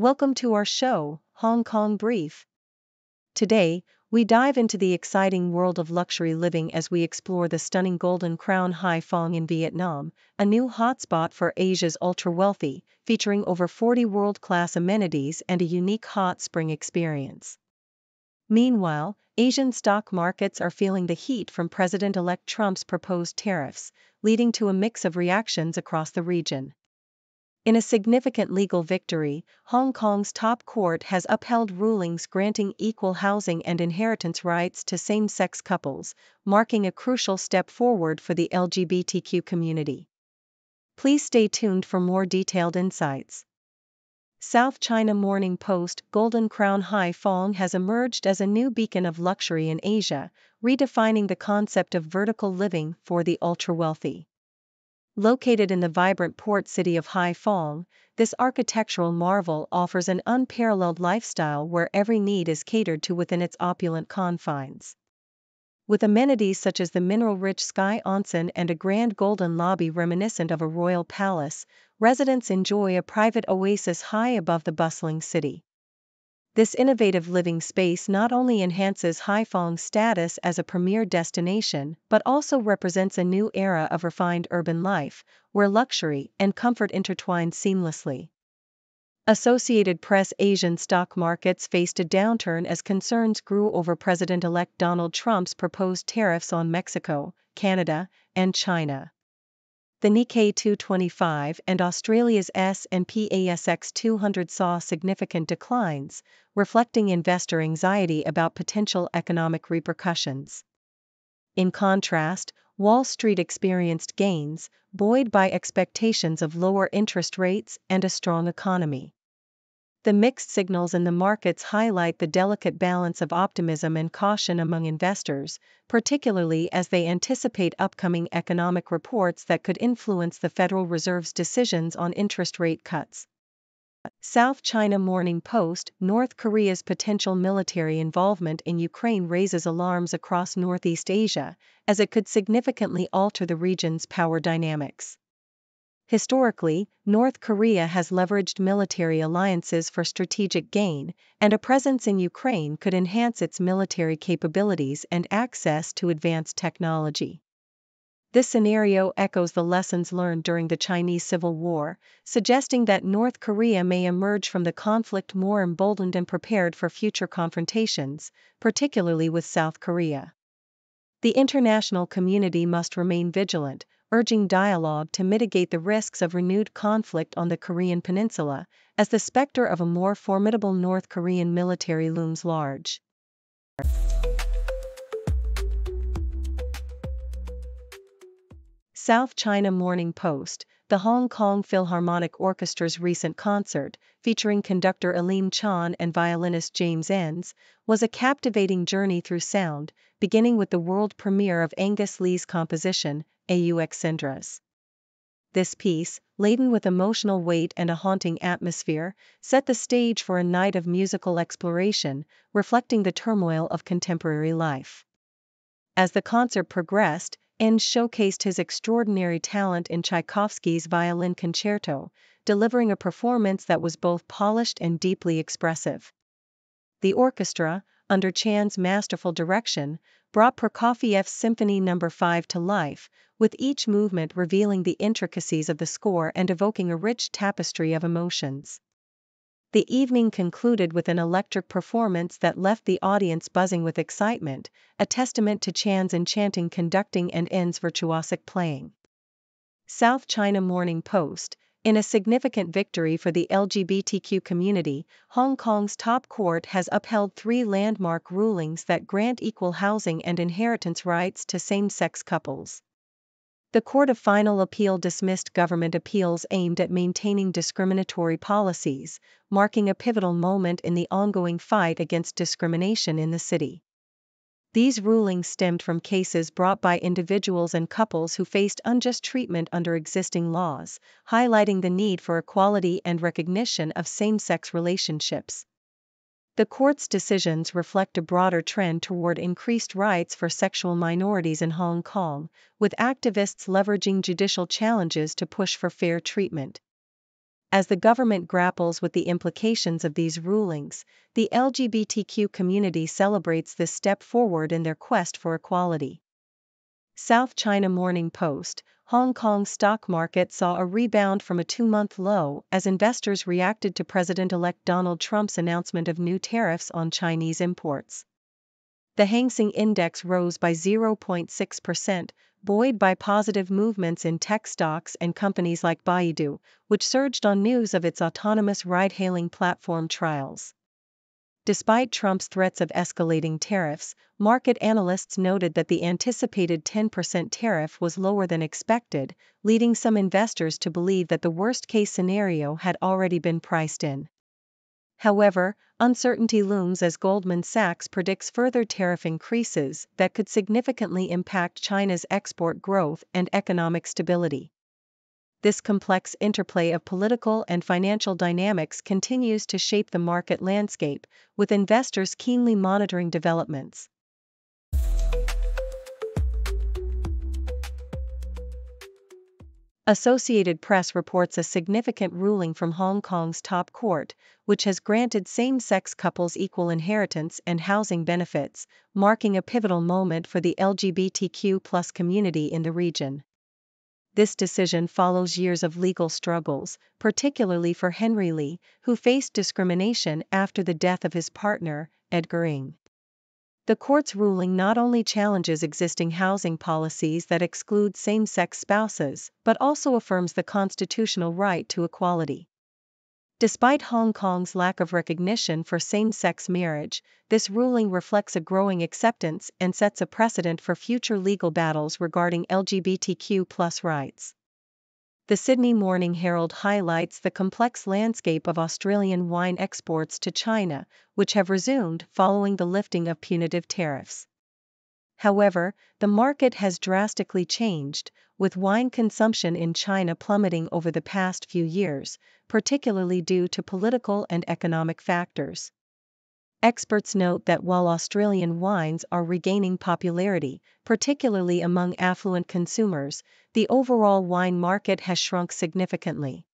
Welcome to our show, Hong Kong Brief. Today, we dive into the exciting world of luxury living as we explore the stunning Golden Crown Hai Phong in Vietnam, a new hotspot for Asia's ultra-wealthy, featuring over 40 world-class amenities and a unique hot spring experience. Meanwhile, Asian stock markets are feeling the heat from President-elect Trump's proposed tariffs, leading to a mix of reactions across the region. In a significant legal victory, Hong Kong's top court has upheld rulings granting equal housing and inheritance rights to same-sex couples, marking a crucial step forward for the LGBTQ community. Please stay tuned for more detailed insights. South China Morning Post Golden Crown Hai Phong has emerged as a new beacon of luxury in Asia, redefining the concept of vertical living for the ultra-wealthy. Located in the vibrant port city of Hai Phong, this architectural marvel offers an unparalleled lifestyle where every need is catered to within its opulent confines. With amenities such as the mineral-rich sky onsen and a grand golden lobby reminiscent of a royal palace, residents enjoy a private oasis high above the bustling city. This innovative living space not only enhances Hai Phong's status as a premier destination but also represents a new era of refined urban life, where luxury and comfort intertwine seamlessly. Associated Press Asian stock markets faced a downturn as concerns grew over President-elect Donald Trump's proposed tariffs on Mexico, Canada, and China. The Nikkei 225 and Australia's S&P ASX 200 saw significant declines, reflecting investor anxiety about potential economic repercussions. In contrast, Wall Street experienced gains, buoyed by expectations of lower interest rates and a strong economy. The mixed signals in the markets highlight the delicate balance of optimism and caution among investors, particularly as they anticipate upcoming economic reports that could influence the Federal Reserve's decisions on interest rate cuts. South China Morning Post North Korea's potential military involvement in Ukraine raises alarms across Northeast Asia, as it could significantly alter the region's power dynamics. Historically, North Korea has leveraged military alliances for strategic gain, and a presence in Ukraine could enhance its military capabilities and access to advanced technology. This scenario echoes the lessons learned during the Chinese Civil War, suggesting that North Korea may emerge from the conflict more emboldened and prepared for future confrontations, particularly with South Korea. The international community must remain vigilant, urging dialogue to mitigate the risks of renewed conflict on the Korean peninsula, as the specter of a more formidable North Korean military looms large. South China Morning Post The Hong Kong Philharmonic Orchestra's recent concert, featuring conductor Elaine Chan and violinist James Enns, was a captivating journey through sound, beginning with the world premiere of Angus Lee's composition, Aux Cendres. This piece, laden with emotional weight and a haunting atmosphere, set the stage for a night of musical exploration, reflecting the turmoil of contemporary life. As the concert progressed, Enns showcased his extraordinary talent in Tchaikovsky's Violin Concerto, delivering a performance that was both polished and deeply expressive. The orchestra, under Chan's masterful direction, brought Prokofiev's Symphony No. 5 to life, with each movement revealing the intricacies of the score and evoking a rich tapestry of emotions. The evening concluded with an electric performance that left the audience buzzing with excitement, a testament to Chan's enchanting conducting and Enns' virtuosic playing. South China Morning Post In a significant victory for the LGBTQ community, Hong Kong's top court has upheld 3 landmark rulings that grant equal housing and inheritance rights to same-sex couples. The Court of Final Appeal dismissed government appeals aimed at maintaining discriminatory policies, marking a pivotal moment in the ongoing fight against discrimination in the city. These rulings stemmed from cases brought by individuals and couples who faced unjust treatment under existing laws, highlighting the need for equality and recognition of same-sex relationships. The court's decisions reflect a broader trend toward increased rights for sexual minorities in Hong Kong, with activists leveraging judicial challenges to push for fair treatment. As the government grapples with the implications of these rulings, the LGBTQ community celebrates this step forward in their quest for equality. South China Morning Post: Hong Kong stock market saw a rebound from a 2-month low as investors reacted to President-elect Donald Trump's announcement of new tariffs on Chinese imports. The Hang Seng Index rose by 0.6%, buoyed by positive movements in tech stocks and companies like Baidu, which surged on news of its autonomous ride-hailing platform trials. Despite Trump's threats of escalating tariffs, market analysts noted that the anticipated 10% tariff was lower than expected, leading some investors to believe that the worst-case scenario had already been priced in. However, uncertainty looms as Goldman Sachs predicts further tariff increases that could significantly impact China's export growth and economic stability. This complex interplay of political and financial dynamics continues to shape the market landscape, with investors keenly monitoring developments. Associated Press reports a significant ruling from Hong Kong's top court, which has granted same-sex couples equal inheritance and housing benefits, marking a pivotal moment for the LGBTQ+ community in the region. This decision follows years of legal struggles, particularly for Henry Lee, who faced discrimination after the death of his partner, Edgar Ng. The court's ruling not only challenges existing housing policies that exclude same-sex spouses, but also affirms the constitutional right to equality. Despite Hong Kong's lack of recognition for same-sex marriage, this ruling reflects a growing acceptance and sets a precedent for future legal battles regarding LGBTQ+ rights. The Sydney Morning Herald highlights the complex landscape of Australian wine exports to China, which have resumed following the lifting of punitive tariffs. However, the market has drastically changed, with wine consumption in China plummeting over the past few years, particularly due to political and economic factors. Experts note that while Australian wines are regaining popularity, particularly among affluent consumers, the overall wine market has shrunk significantly.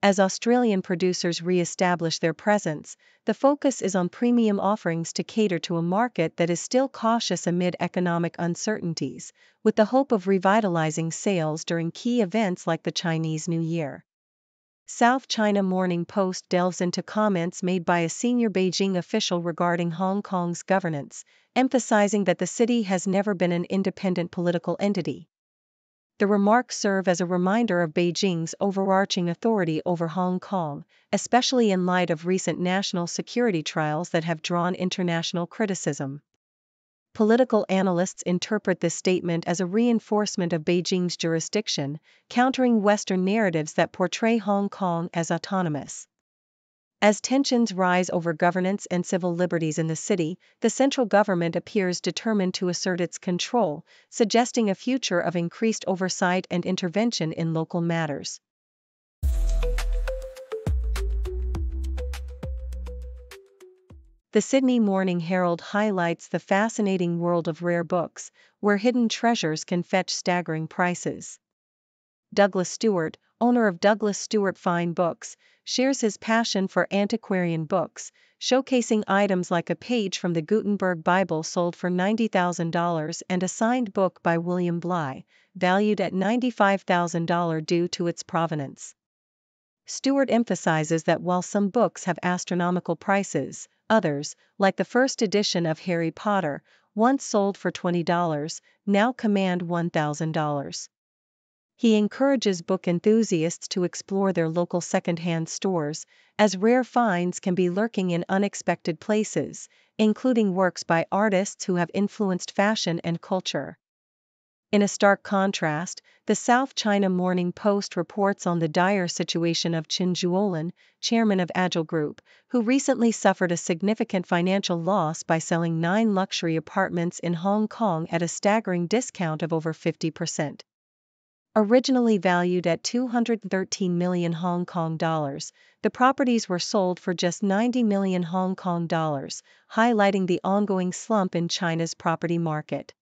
As Australian producers re-establish their presence, the focus is on premium offerings to cater to a market that is still cautious amid economic uncertainties, with the hope of revitalizing sales during key events like the Chinese New Year. South China Morning Post delves into comments made by a senior Beijing official regarding Hong Kong's governance, emphasizing that the city has never been an independent political entity. The remarks serve as a reminder of Beijing's overarching authority over Hong Kong, especially in light of recent national security trials that have drawn international criticism. Political analysts interpret this statement as a reinforcement of Beijing's jurisdiction, countering Western narratives that portray Hong Kong as autonomous. As tensions rise over governance and civil liberties in the city, the central government appears determined to assert its control, suggesting a future of increased oversight and intervention in local matters. The Sydney Morning Herald highlights the fascinating world of rare books, where hidden treasures can fetch staggering prices. Douglas Stewart, owner of Douglas Stewart Fine Books, shares his passion for antiquarian books, showcasing items like a page from the Gutenberg Bible sold for $90,000 and a signed book by William Bly, valued at $95,000 due to its provenance. Stewart emphasizes that while some books have astronomical prices, others, like the first edition of Harry Potter, once sold for $20, now command $1,000. He encourages book enthusiasts to explore their local secondhand stores, as rare finds can be lurking in unexpected places, including works by artists who have influenced fashion and culture. In a stark contrast, the South China Morning Post reports on the dire situation of Qin Zhuolin, chairman of Agile Group, who recently suffered a significant financial loss by selling 9 luxury apartments in Hong Kong at a staggering discount of over 50%. Originally valued at 213 million Hong Kong dollars, the properties were sold for just 90 million Hong Kong dollars, highlighting the ongoing slump in China's property market.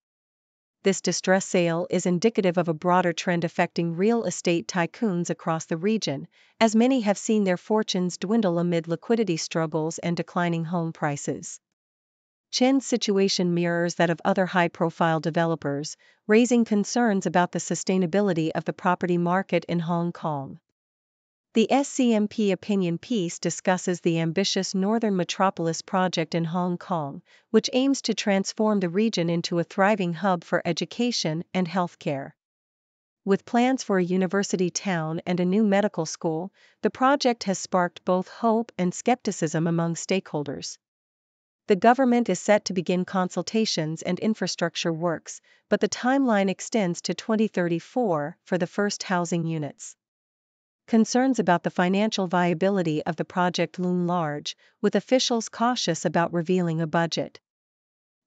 this distress sale is indicative of a broader trend affecting real estate tycoons across the region, as many have seen their fortunes dwindle amid liquidity struggles and declining home prices. Chen's situation mirrors that of other high-profile developers, raising concerns about the sustainability of the property market in Hong Kong. The SCMP opinion piece discusses the ambitious Northern Metropolis project in Hong Kong, which aims to transform the region into a thriving hub for education and healthcare. With plans for a university town and a new medical school, the project has sparked both hope and skepticism among stakeholders. The government is set to begin consultations and infrastructure works, but the timeline extends to 2034 for the first housing units. Concerns about the financial viability of the project loom large, with officials cautious about revealing a budget.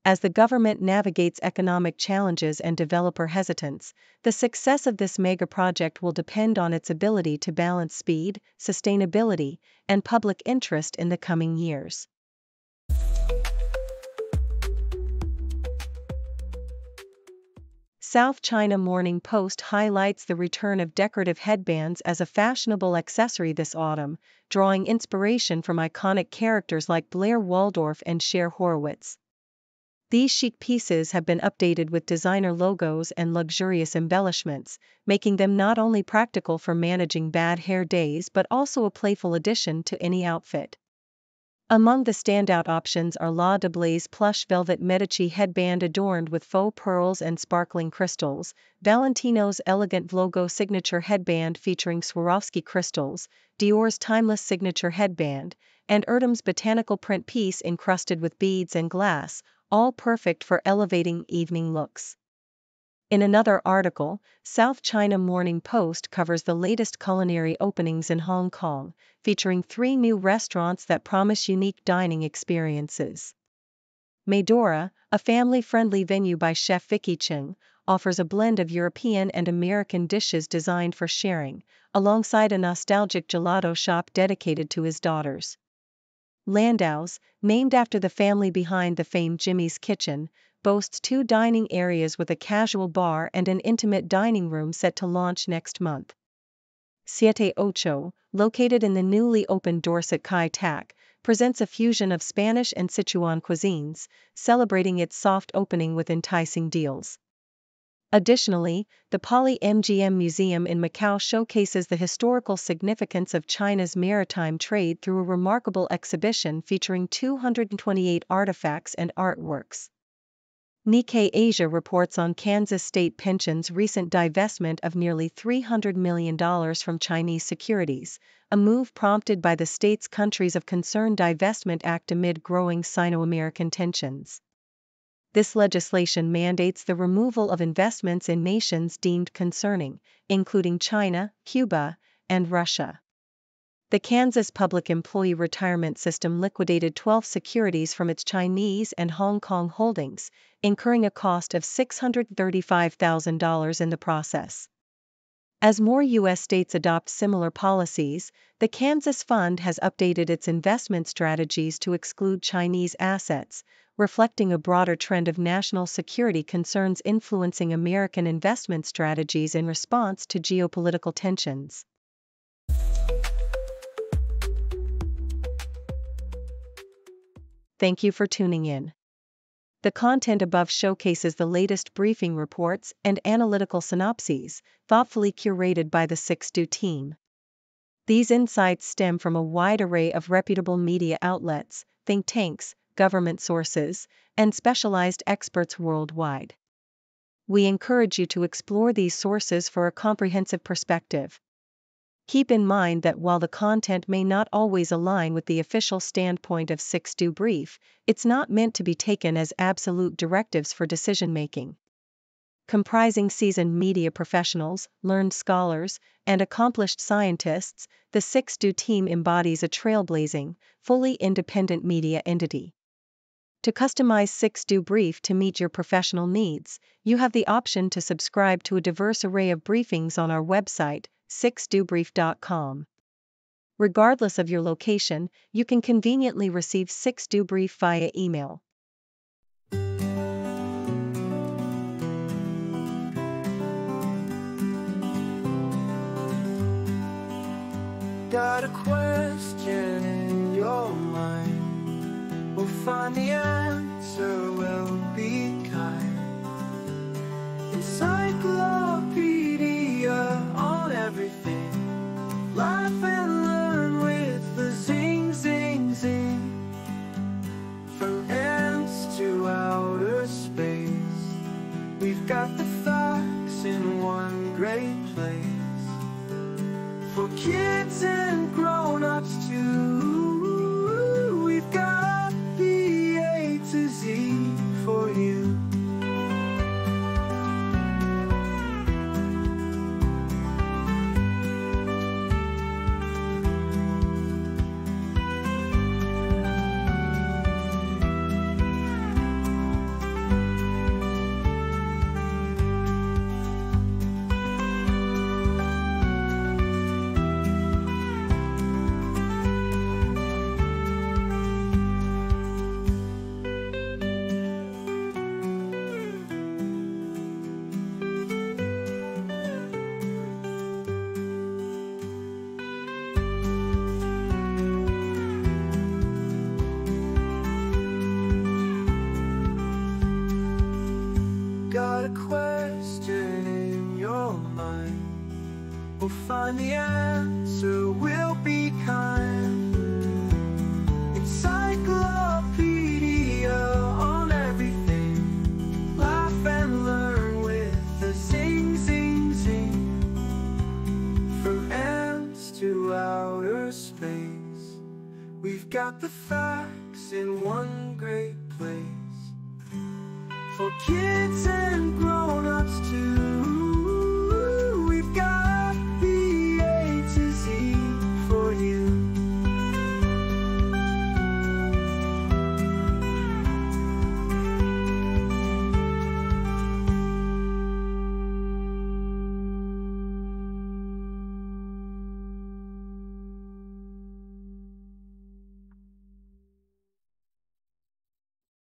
As the government navigates economic challenges and developer hesitance, the success of this mega project will depend on its ability to balance speed, sustainability, and public interest in the coming years. South China Morning Post highlights the return of decorative headbands as a fashionable accessory this autumn, drawing inspiration from iconic characters like Blair Waldorf and Cher Horowitz. These chic pieces have been updated with designer logos and luxurious embellishments, making them not only practical for managing bad hair days but also a playful addition to any outfit. Among the standout options are La Deblay's plush velvet Medici headband adorned with faux pearls and sparkling crystals, Valentino's elegant Vlogo signature headband featuring Swarovski crystals, Dior's timeless signature headband, and Erdem's botanical print piece encrusted with beads and glass, all perfect for elevating evening looks. In another article, South China Morning Post covers the latest culinary openings in Hong Kong, featuring 3 new restaurants that promise unique dining experiences. Medora, a family-friendly venue by chef Vicky Chung, offers a blend of European and American dishes designed for sharing, alongside a nostalgic gelato shop dedicated to his daughters. Landau's, named after the family behind the famed Jimmy's Kitchen, boasts 2 dining areas with a casual bar and an intimate dining room set to launch next month. Siete Ocho, located in the newly opened Dorset Kai Tak, presents a fusion of Spanish and Sichuan cuisines, celebrating its soft opening with enticing deals. Additionally, the Poly MGM Museum in Macau showcases the historical significance of China's maritime trade through a remarkable exhibition featuring 228 artifacts and artworks. Nikkei Asia reports on Kansas State Pension's recent divestment of nearly $300 million from Chinese securities, a move prompted by the state's Countries of Concern Divestment Act amid growing Sino-American tensions. This legislation mandates the removal of investments in nations deemed concerning, including China, Cuba, and Russia. The Kansas Public Employee Retirement System liquidated 12 securities from its Chinese and Hong Kong holdings, incurring a cost of $635,000 in the process. As more U.S. states adopt similar policies, the Kansas Fund has updated its investment strategies to exclude Chinese assets, reflecting a broader trend of national security concerns influencing American investment strategies in response to geopolitical tensions. Thank you for tuning in. The content above showcases the latest briefing reports and analytical synopses, thoughtfully curated by the 6Do team. These insights stem from a wide array of reputable media outlets, think tanks, government sources, and specialized experts worldwide. We encourage you to explore these sources for a comprehensive perspective. Keep in mind that while the content may not always align with the official standpoint of 6Do Brief, it's not meant to be taken as absolute directives for decision-making. Comprising seasoned media professionals, learned scholars, and accomplished scientists, the 6Do team embodies a trailblazing, fully independent media entity. To customize 6Do Brief to meet your professional needs, you have the option to subscribe to a diverse array of briefings on our website, 6dobrief.com. Regardless of your location, you can conveniently receive 6Do Brief via email. Got a question in your mind, we'll find the answer, we'll be kind. Encyclopedia on everything, laugh and learn with the zing, zing, zing. From ants to outer space, we've got the facts in one great place. For kids and grown-ups too, we've got the A to Z for you. Got a question in your mind, we'll find the answer, we'll be kind. Encyclopedia on everything, laugh and learn with the zing, zing, zing. From ants to outer space, we've got the facts in one great place. For kids and grown-ups too.